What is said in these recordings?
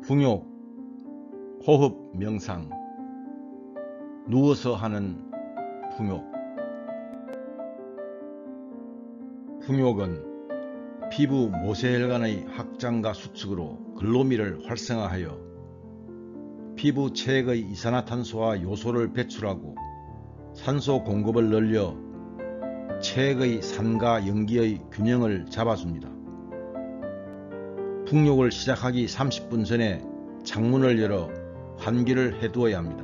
풍욕, 호흡 명상, 누워서 하는 풍욕. 풍욕은 피부 모세혈관의 확장과 수축으로 글로미를 활성화하여 피부 체액의 이산화탄소와 요소를 배출하고 산소 공급을 늘려 체액의 산과 연기의 균형을 잡아줍니다. 풍욕을 시작하기 30분 전에 창문을 열어 환기를 해두어야 합니다.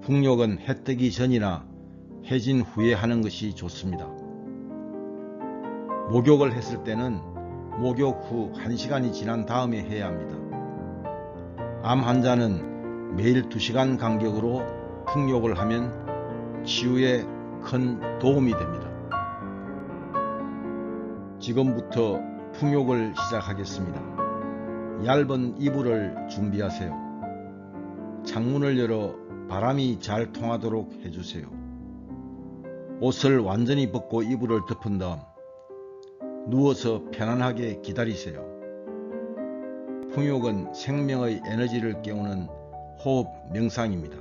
풍욕은 해 뜨기 전이나 해진 후에 하는 것이 좋습니다. 목욕을 했을 때는 목욕 후 1시간이 지난 다음에 해야 합니다. 암 환자는 매일 2시간 간격으로 풍욕을 하면 치유에 큰 도움이 됩니다. 지금부터 풍욕을 시작하겠습니다. 얇은 이불을 준비하세요. 창문을 열어 바람이 잘 통하도록 해주세요. 옷을 완전히 벗고 이불을 덮은 다음 누워서 편안하게 기다리세요. 풍욕은 생명의 에너지를 깨우는 호흡 명상입니다.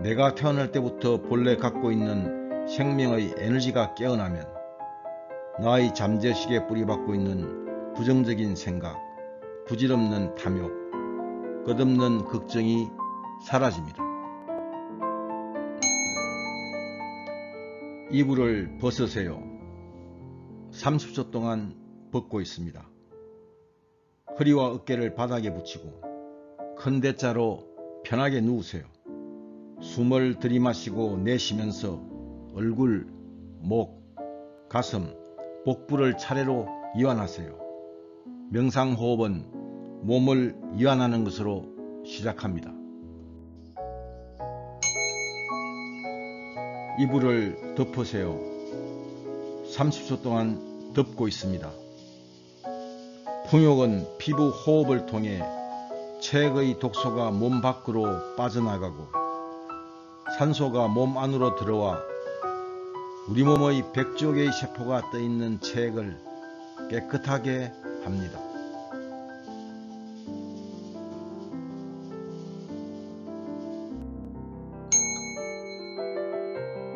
내가 태어날 때부터 본래 갖고 있는 생명의 에너지가 깨어나면 나의 잠재의식에 뿌리박고 있는 부정적인 생각, 부질없는 탐욕, 끝없는 걱정이 사라집니다. 이불을 벗으세요. 30초 동안 벗고 있습니다. 허리와 어깨를 바닥에 붙이고 큰 대자로 편하게 누우세요. 숨을 들이마시고 내쉬면서 얼굴, 목, 가슴, 복부를 차례로 이완하세요. 명상호흡은 몸을 이완하는 것으로 시작합니다. 이불을 덮으세요. 30초 동안 덮고 있습니다. 풍욕은 피부 호흡을 통해 체액의 독소가 몸 밖으로 빠져나가고 산소가 몸 안으로 들어와 우리 몸의 100조 개의 세포가 떠있는 체액을 깨끗하게 합니다.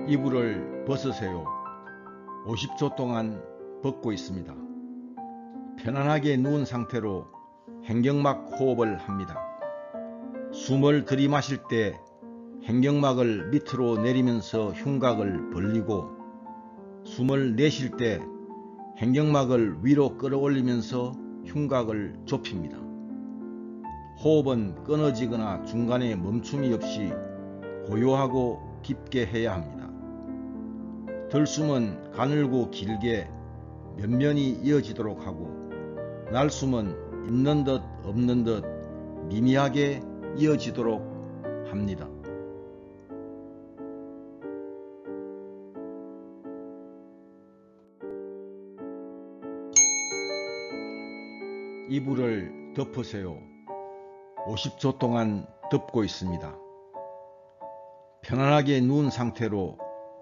이불을 벗으세요. 50초 동안 벗고 있습니다. 편안하게 누운 상태로 행경막 호흡을 합니다. 숨을 들이마실 때 행경막을 밑으로 내리면서 흉곽을 벌리고 숨을 내쉴 때 행경막을 위로 끌어올리면서 흉곽을 좁힙니다. 호흡은 끊어지거나 중간에 멈춤이 없이 고요하고 깊게 해야 합니다. 들숨은 가늘고 길게 면면이 이어지도록 하고 날숨은 있는 듯 없는 듯 미미하게 이어지도록 합니다. 이불을 덮으세요. 50초 동안 덮고 있습니다. 편안하게 누운 상태로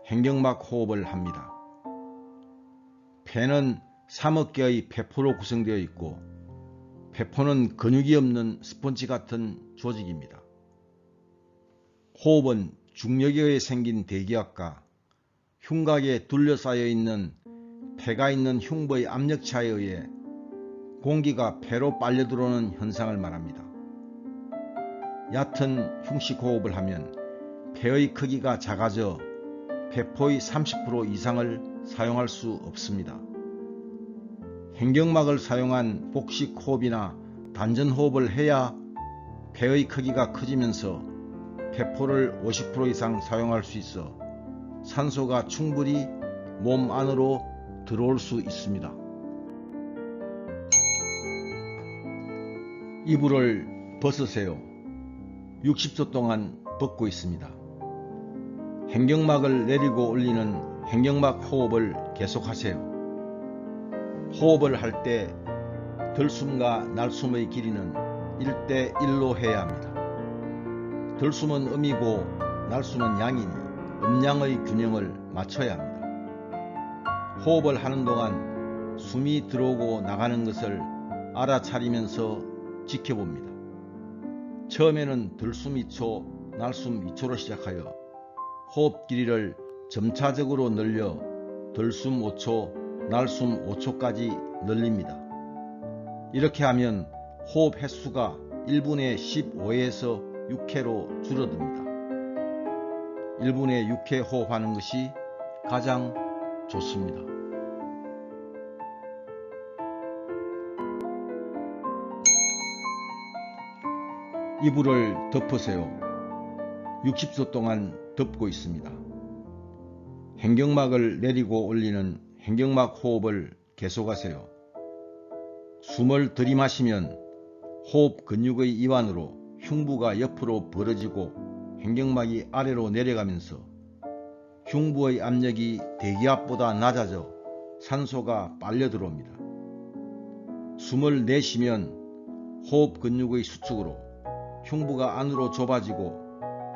행경막 호흡을 합니다. 폐는 3억 개의 폐포로 구성되어 있고 폐포는 근육이 없는 스펀지 같은 조직입니다. 호흡은 중력에 의해 생긴 대기압과 흉곽에 둘러싸여 있는 폐가 있는 흉부의 압력차에 의해 공기가 폐로 빨려 들어오는 현상을 말합니다. 얕은 흉식 호흡을 하면 폐의 크기가 작아져 폐포의 30% 이상을 사용할 수 없습니다. 행경막을 사용한 복식 호흡이나 단전 호흡을 해야 폐의 크기가 커지면서 폐포를 50% 이상 사용할 수 있어 산소가 충분히 몸 안으로 들어올 수 있습니다. 이불을 벗으세요. 60초 동안 벗고 있습니다. 행경막을 내리고 올리는 행경막 호흡을 계속하세요. 호흡을 할 때 들숨과 날숨의 길이는 1대1로 해야 합니다. 들숨은 음이고 날숨은 양이니 음양의 균형을 맞춰야 합니다. 호흡을 하는 동안 숨이 들어오고 나가는 것을 알아차리면서 지켜봅니다. 처음에는 들숨 2초, 날숨 2초로 시작하여 호흡 길이를 점차적으로 늘려 들숨 5초, 날숨 5초까지 늘립니다. 이렇게 하면 호흡 횟수가 1분에 15회에서 6회로 줄어듭니다. 1분에 6회 호흡하는 것이 가장 좋습니다. 이불을 덮으세요. 60초 동안 덮고 있습니다. 횡격막을 내리고 올리는 횡격막 호흡을 계속하세요. 숨을 들이마시면 호흡 근육의 이완으로 흉부가 옆으로 벌어지고 횡격막이 아래로 내려가면서 흉부의 압력이 대기압보다 낮아져 산소가 빨려 들어옵니다. 숨을 내쉬면 호흡 근육의 수축으로 흉부가 안으로 좁아지고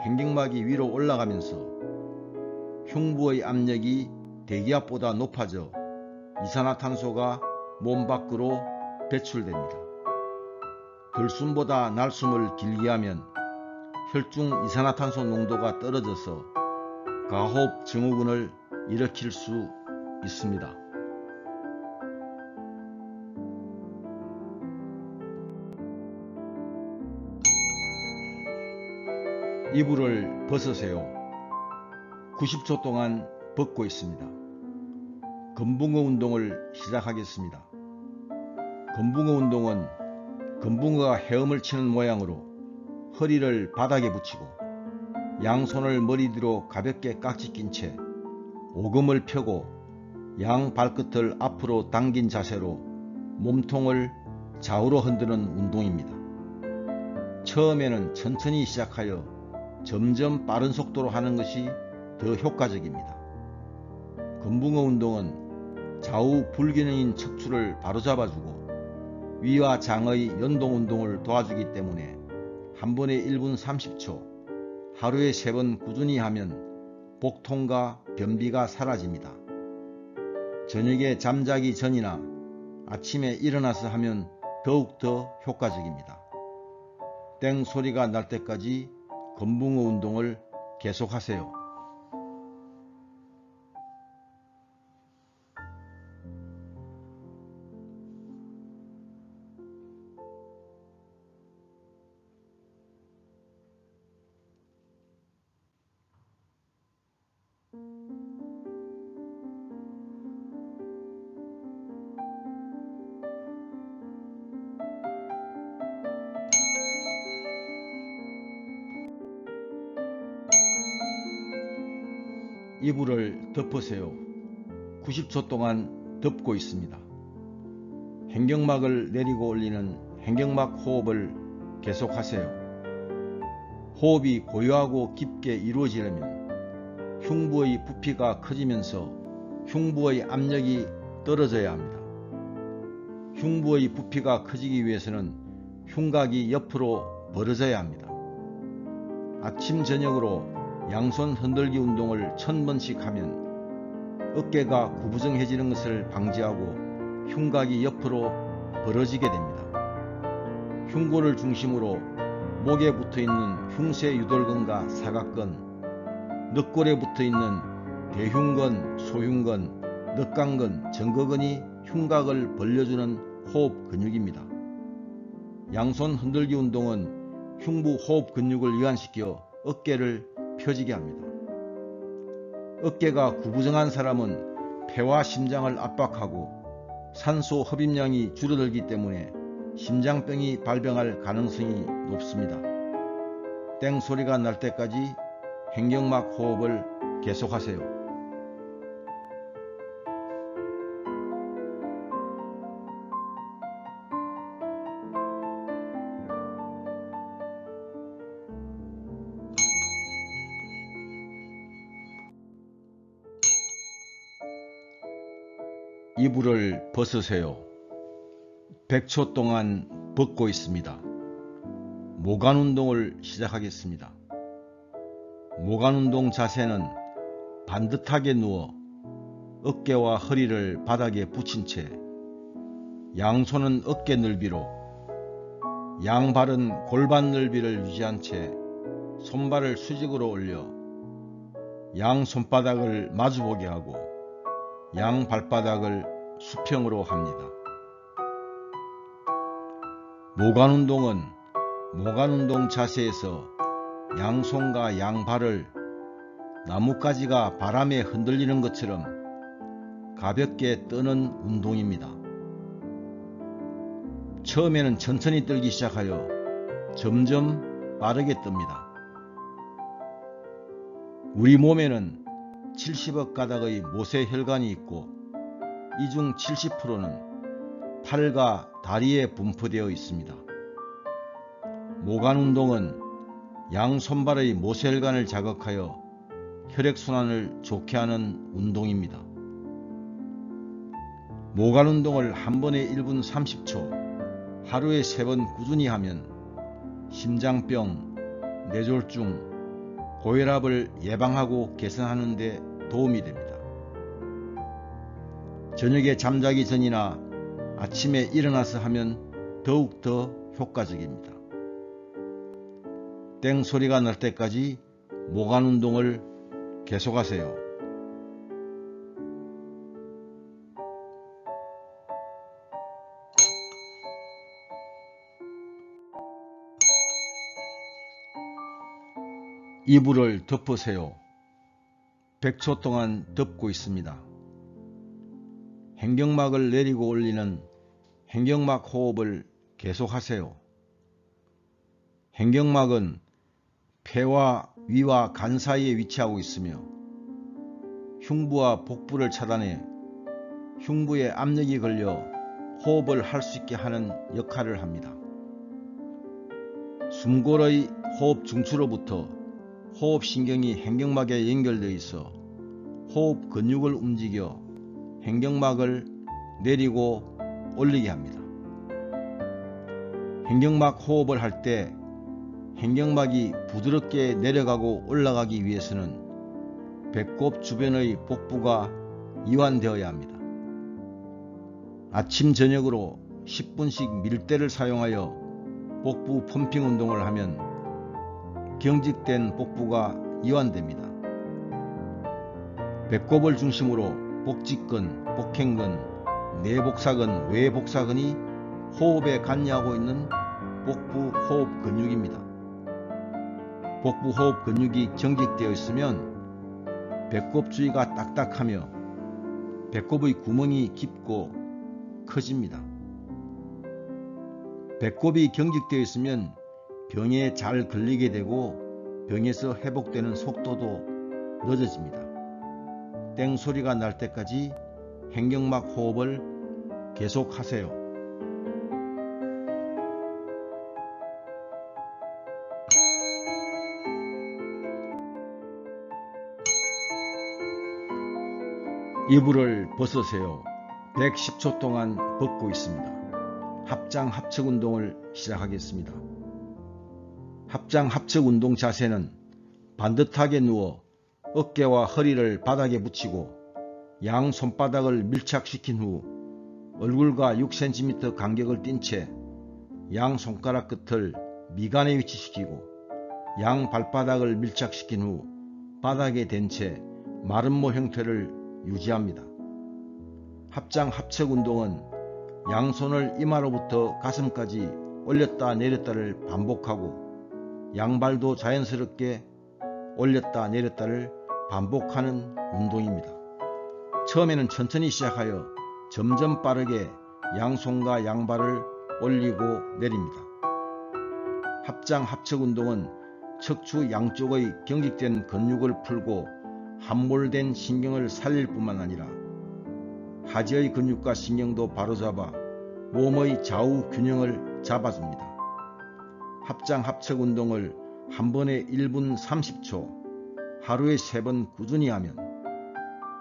횡격막이 위로 올라가면서 흉부의 압력이 대기압보다 높아져 이산화탄소가 몸 밖으로 배출됩니다. 들숨보다 날숨을 길게 하면 혈중 이산화탄소 농도가 떨어져서 가호흡 증후군을 일으킬 수 있습니다. 이불을 벗으세요. 90초 동안 벗고 있습니다. 금붕어 운동을 시작하겠습니다. 금붕어 운동은 금붕어가 헤엄을 치는 모양으로 허리를 바닥에 붙이고 양손을 머리 뒤로 가볍게 깍지 낀 채 오금을 펴고 양 발끝을 앞으로 당긴 자세로 몸통을 좌우로 흔드는 운동입니다. 처음에는 천천히 시작하여 점점 빠른 속도로 하는 것이 더 효과적입니다. 금붕어 운동은 좌우 불균형인 척추를 바로잡아주고 위와 장의 연동 운동을 도와주기 때문에 한 번에 1분 30초, 하루에 3번 꾸준히 하면 복통과 변비가 사라집니다. 저녁에 잠자기 전이나 아침에 일어나서 하면 더욱더 효과적입니다. 땡 소리가 날 때까지 금붕어 운동을 계속하세요. 이불을 덮으세요. 90초 동안 덮고 있습니다. 횡격막을 내리고 올리는 횡격막 호흡을 계속하세요. 호흡이 고요하고 깊게 이루어지려면 흉부의 부피가 커지면서 흉부의 압력이 떨어져야 합니다. 흉부의 부피가 커지기 위해서는 흉곽이 옆으로 벌어져야 합니다. 아침 저녁으로 양손 흔들기 운동을 1000번씩 하면 어깨가 구부정해지는 것을 방지하고 흉곽이 옆으로 벌어지게 됩니다. 흉골을 중심으로 목에 붙어있는 흉쇄유돌근과 사각근, 늑골에 붙어있는 대흉근, 소흉근, 늑강근, 정거근이 흉곽을 벌려주는 호흡 근육입니다. 양손 흔들기 운동은 흉부 호흡 근육을 이완시켜 어깨를 펴지게 합니다. 어깨가 구부정한 사람은 폐와 심장을 압박하고 산소 흡입량이 줄어들기 때문에 심장병이 발병할 가능성이 높습니다. 땡 소리가 날 때까지 횡격막 호흡을 계속하세요. 이불을 벗으세요. 100초 동안 벗고 있습니다. 모관 운동을 시작하겠습니다. 모관 운동 자세는 반듯하게 누워 어깨와 허리를 바닥에 붙인 채 양손은 어깨 넓이로, 양발은 골반 넓이를 유지한 채 손발을 수직으로 올려 양 손바닥을 마주보게 하고 양 발바닥을 수평으로 합니다. 모관운동은 모관운동 자세에서 양손과 양발을 나뭇가지가 바람에 흔들리는 것처럼 가볍게 뜨는 운동입니다. 처음에는 천천히 떨기 시작하여 점점 빠르게 뜹니다. 우리 몸에는 70억 가닥의 모세혈관이 있고 이 중 70%는 팔과 다리에 분포되어 있습니다. 모관운동은 양손발의 모세혈관을 자극하여 혈액순환을 좋게 하는 운동입니다. 모관운동을 한 번에 1분 30초 하루에 3번 꾸준히 하면 심장병, 뇌졸중, 고혈압을 예방하고 개선하는 데 도움이 됩니다. 저녁에 잠자기 전이나 아침에 일어나서 하면 더욱더 효과적입니다. 땡 소리가 날 때까지 모관운동을 계속하세요. 이불을 덮으세요. 100초 동안 덮고 있습니다. 행경막을 내리고 올리는 행경막 호흡을 계속하세요. 행경막은 폐와 위와 간 사이에 위치하고 있으며 흉부와 복부를 차단해 흉부에 압력이 걸려 호흡을 할 수 있게 하는 역할을 합니다. 숨골의 호흡 중추로부터 호흡신경이 행경막에 연결되어 있어 호흡 근육을 움직여 행경막을 내리고 올리게 합니다. 행경막 호흡을 할 때 행경막이 부드럽게 내려가고 올라가기 위해서는 배꼽 주변의 복부가 이완되어야 합니다. 아침 저녁으로 10분씩 밀대를 사용하여 복부 펌핑 운동을 하면 경직된 복부가 이완됩니다. 배꼽을 중심으로 복직근, 복행근, 내복사근, 외복사근이 호흡에 관여하고 있는 복부 호흡 근육입니다. 복부 호흡 근육이 경직되어 있으면 배꼽 주위가 딱딱하며 배꼽의 구멍이 깊고 커집니다. 배꼽이 경직되어 있으면 병에 잘 걸리게 되고 병에서 회복되는 속도도 늦어집니다. 땡 소리가 날 때까지 행경막 호흡을 계속하세요. 이불을 벗으세요. 110초 동안 벗고 있습니다. 합장 합측 운동을 시작하겠습니다. 합장 합측 운동 자세는 반듯하게 누워 어깨와 허리를 바닥에 붙이고 양 손바닥을 밀착시킨 후 얼굴과 6cm 간격을 띈 채 양 손가락 끝을 미간에 위치시키고 양 발바닥을 밀착시킨 후 바닥에 댄 채 마름모 형태를 유지합니다. 합장 합측 운동은 양손을 이마로부터 가슴까지 올렸다 내렸다를 반복하고 양발도 자연스럽게 올렸다 내렸다를 반복하는 운동입니다. 처음에는 천천히 시작하여 점점 빠르게 양손과 양발을 올리고 내립니다. 합장 합측 운동은 척추 양쪽의 경직된 근육을 풀고 함몰된 신경을 살릴 뿐만 아니라 하지의 근육과 신경도 바로잡아 몸의 좌우 균형을 잡아줍니다. 합장 합측 운동을 한 번에 1분 30초 하루에 3번 꾸준히 하면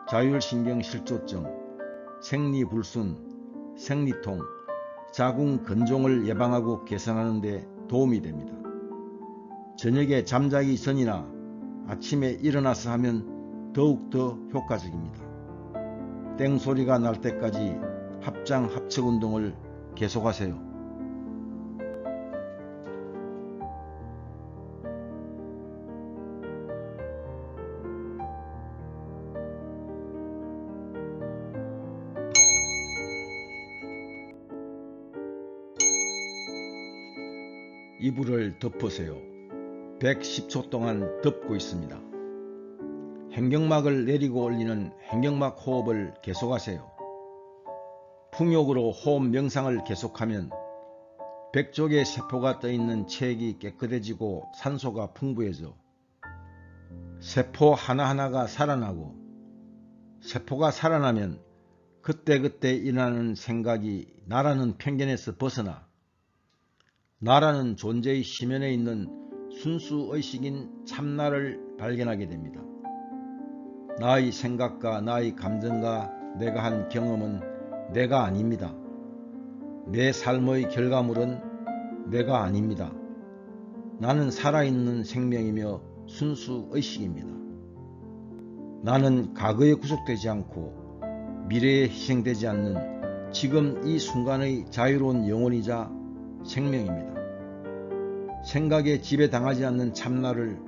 자율신경 실조증, 생리불순, 생리통, 자궁 근종을 예방하고 개선하는 데 도움이 됩니다. 저녁에 잠자기 전이나 아침에 일어나서 하면 더욱더 효과적입니다. 땡 소리가 날 때까지 합장 합측 운동을 계속하세요. 이불을 덮으세요. 110초 동안 덮고 있습니다. 횡격막을 내리고 올리는 횡격막 호흡을 계속하세요. 풍욕으로 호흡 명상을 계속하면 100쪽의 세포가 떠있는 체액이 깨끗해지고 산소가 풍부해져 세포 하나하나가 살아나고, 세포가 살아나면 그때그때 일어나는 생각이 나라는 편견에서 벗어나 나라는 존재의 심연에 있는 순수의식인 참나를 발견하게 됩니다. 나의 생각과 나의 감정과 내가 한 경험은 내가 아닙니다. 내 삶의 결과물은 내가 아닙니다. 나는 살아있는 생명이며 순수의식입니다. 나는 과거에 구속되지 않고 미래에 희생되지 않는 지금 이 순간의 자유로운 영혼이자 생명입니다. 생각에 지배당하지 않는 참나를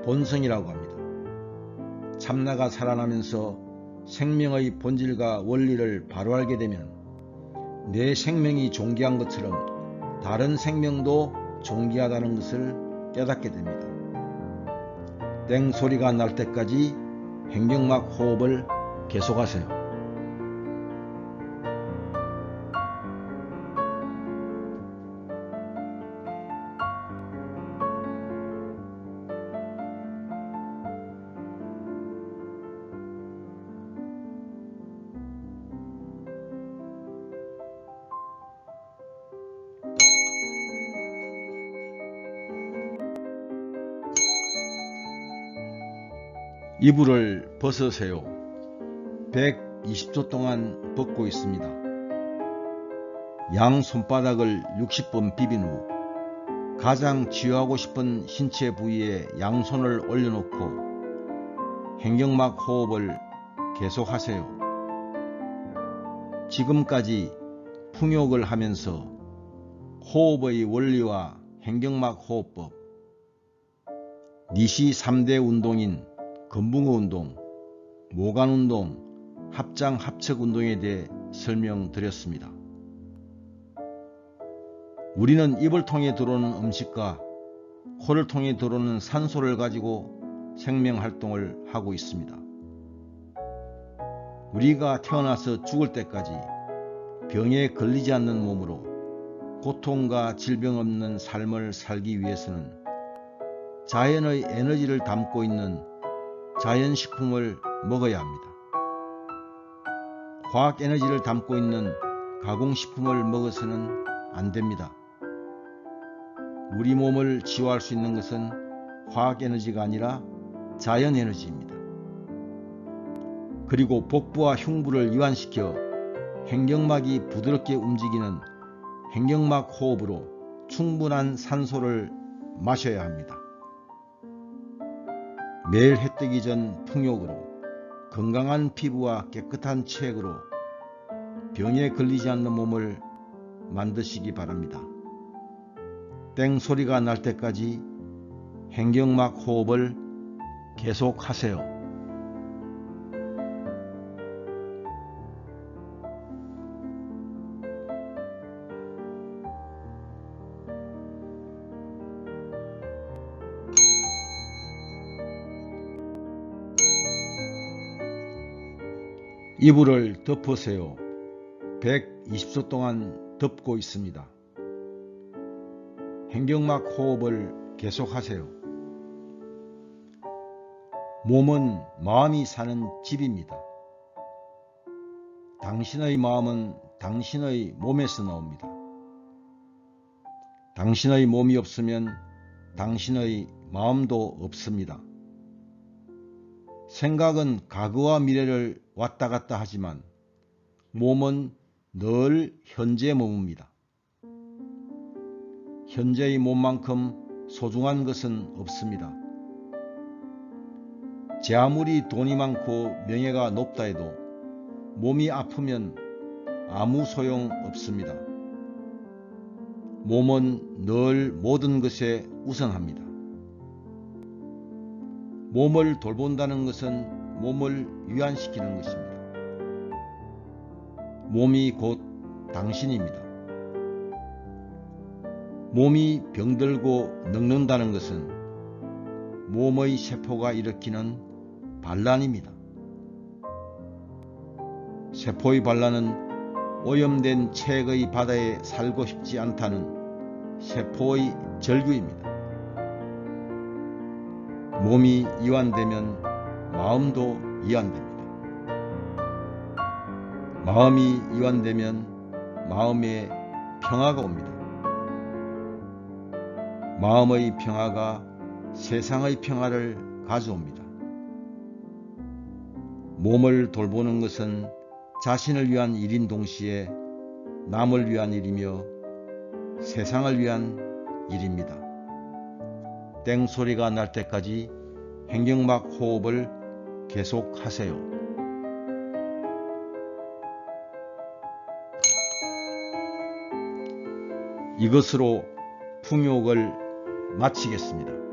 본성이라고 합니다. 참나가 살아나면서 생명의 본질과 원리를 바로 알게 되면 내 생명이 존귀한 것처럼 다른 생명도 존귀하다는 것을 깨닫게 됩니다. 땡 소리가 날 때까지 횡격막 호흡을 계속하세요. 이불을 벗으세요. 120초 동안 벗고 있습니다. 양 손바닥을 60번 비빈 후 가장 치유하고 싶은 신체 부위에 양손을 올려놓고 횡격막 호흡을 계속하세요. 지금까지 풍욕을 하면서 호흡의 원리와 횡격막 호흡법, 니시 3대 운동인 건붕어 운동, 모관 운동, 합장 합척 운동에 대해 설명드렸습니다. 우리는 입을 통해 들어오는 음식과 코를 통해 들어오는 산소를 가지고 생명활동을 하고 있습니다. 우리가 태어나서 죽을 때까지 병에 걸리지 않는 몸으로 고통과 질병 없는 삶을 살기 위해서는 자연의 에너지를 담고 있는 자연식품을 먹어야 합니다. 화학에너지를 담고 있는 가공식품을 먹어서는 안 됩니다. 우리 몸을 치유할 수 있는 것은 화학에너지가 아니라 자연에너지입니다. 그리고 복부와 흉부를 이완시켜 횡격막이 부드럽게 움직이는 횡격막 호흡으로 충분한 산소를 마셔야 합니다. 매일 해 뜨기 전 풍욕으로 건강한 피부와 깨끗한 체액으로 병에 걸리지 않는 몸을 만드시기 바랍니다. 땡 소리가 날 때까지 횡격막 호흡을 계속하세요. 이불을 덮으세요. 120초 동안 덮고 있습니다. 횡격막 호흡을 계속하세요. 몸은 마음이 사는 집입니다. 당신의 마음은 당신의 몸에서 나옵니다. 당신의 몸이 없으면 당신의 마음도 없습니다. 생각은 과거와 미래를 왔다 갔다 하지만 몸은 늘 현재에 머뭅니다. 현재의 몸만큼 소중한 것은 없습니다. 제 아무리 돈이 많고 명예가 높다 해도 몸이 아프면 아무 소용 없습니다. 몸은 늘 모든 것에 우선합니다. 몸을 돌본다는 것은 몸을 위안시키는 것입니다. 몸이 곧 당신입니다. 몸이 병들고 늙는다는 것은 몸의 세포가 일으키는 반란입니다. 세포의 반란은 오염된 체액의 바다에 살고 싶지 않다는 세포의 절규입니다. 몸이 이완되면 마음도 이완됩니다. 마음이 이완되면 마음에 평화가 옵니다. 마음의 평화가 세상의 평화를 가져옵니다. 몸을 돌보는 것은 자신을 위한 일인 동시에 남을 위한 일이며 세상을 위한 일입니다. 땡소리가 날 때까지 횡격막 호흡을 계속하세요. 이것으로 풍욕을 마치겠습니다.